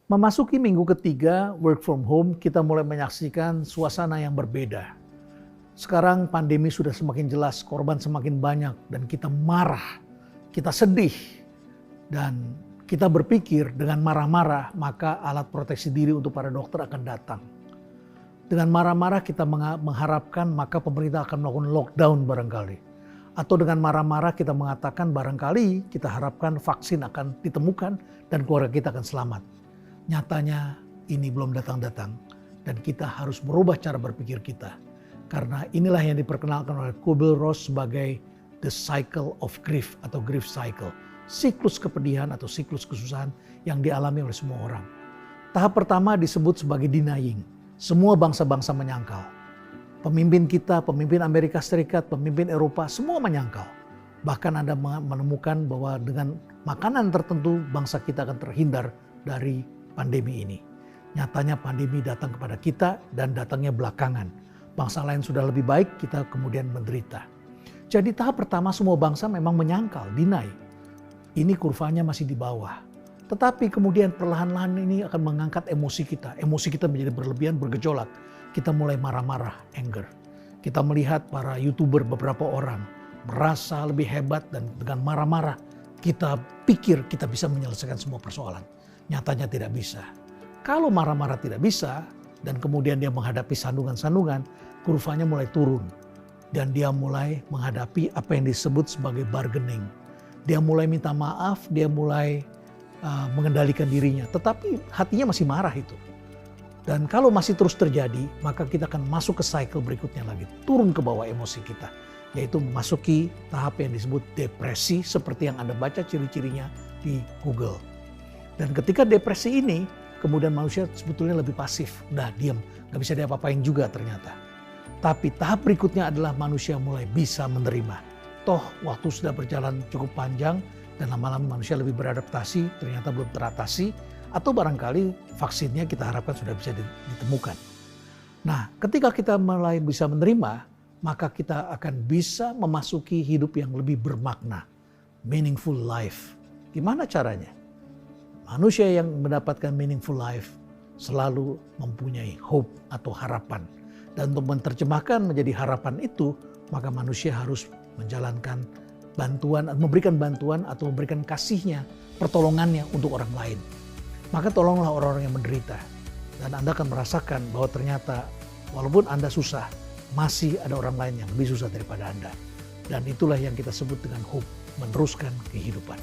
Memasuki minggu ketiga work from home, kita mulai menyaksikan suasana yang berbeda. Sekarang pandemi sudah semakin jelas, korban semakin banyak, dan kita marah, kita sedih, dan kita berpikir dengan marah-marah maka alat proteksi diri untuk para dokter akan datang. Dengan marah-marah kita mengharapkan maka pemerintah akan melakukan lockdown barangkali. Atau dengan marah-marah kita mengatakan barangkali kita harapkan vaksin akan ditemukan dan keluarga kita akan selamat. Nyatanya ini belum datang-datang dan kita harus merubah cara berpikir kita. Karena inilah yang diperkenalkan oleh Kübler-Ross sebagai the cycle of grief atau grief cycle. Siklus kepedihan atau siklus kesusahan yang dialami oleh semua orang. Tahap pertama disebut sebagai denying. Semua bangsa-bangsa menyangkal. Pemimpin kita, pemimpin Amerika Serikat, pemimpin Eropa, semua menyangkal. Bahkan Anda menemukan bahwa dengan makanan tertentu bangsa kita akan terhindar dari pandemi ini. Nyatanya pandemi datang kepada kita dan datangnya belakangan. Bangsa lain sudah lebih baik, kita kemudian menderita. Jadi tahap pertama semua bangsa memang menyangkal, deny. Ini kurvanya masih di bawah. Tetapi kemudian perlahan-lahan ini akan mengangkat emosi kita. Emosi kita menjadi berlebihan, bergejolak. Kita mulai marah-marah, anger. Kita melihat para YouTuber beberapa orang merasa lebih hebat dan dengan marah-marah kita pikir kita bisa menyelesaikan semua persoalan. Nyatanya tidak bisa. Kalau marah-marah tidak bisa dan kemudian dia menghadapi sandungan-sandungan, kurvanya mulai turun. Dan dia mulai menghadapi apa yang disebut sebagai bargaining. Dia mulai minta maaf, dia mulai mengendalikan dirinya. Tetapi hatinya masih marah itu. Dan kalau masih terus terjadi, maka kita akan masuk ke cycle berikutnya lagi. Turun ke bawah emosi kita. Yaitu memasuki tahap yang disebut depresi seperti yang Anda baca ciri-cirinya di Google. Dan ketika depresi ini, kemudian manusia sebetulnya lebih pasif. Udah diam, gak bisa diapa-apain juga ternyata. Tapi tahap berikutnya adalah manusia mulai bisa menerima. Toh waktu sudah berjalan cukup panjang dan lama-lama manusia lebih beradaptasi, ternyata belum teratasi. Atau barangkali vaksinnya kita harapkan sudah bisa ditemukan. Nah, ketika kita mulai bisa menerima, maka kita akan bisa memasuki hidup yang lebih bermakna. Meaningful life. Gimana caranya? Manusia yang mendapatkan meaningful life selalu mempunyai hope atau harapan. Dan untuk menerjemahkan menjadi harapan itu, maka manusia harus menjalankan bantuan, memberikan bantuan atau memberikan kasihnya, pertolongannya untuk orang lain. Maka tolonglah orang-orang yang menderita. Dan Anda akan merasakan bahwa ternyata walaupun Anda susah, masih ada orang lain yang lebih susah daripada Anda. Dan itulah yang kita sebut dengan hope, meneruskan kehidupan.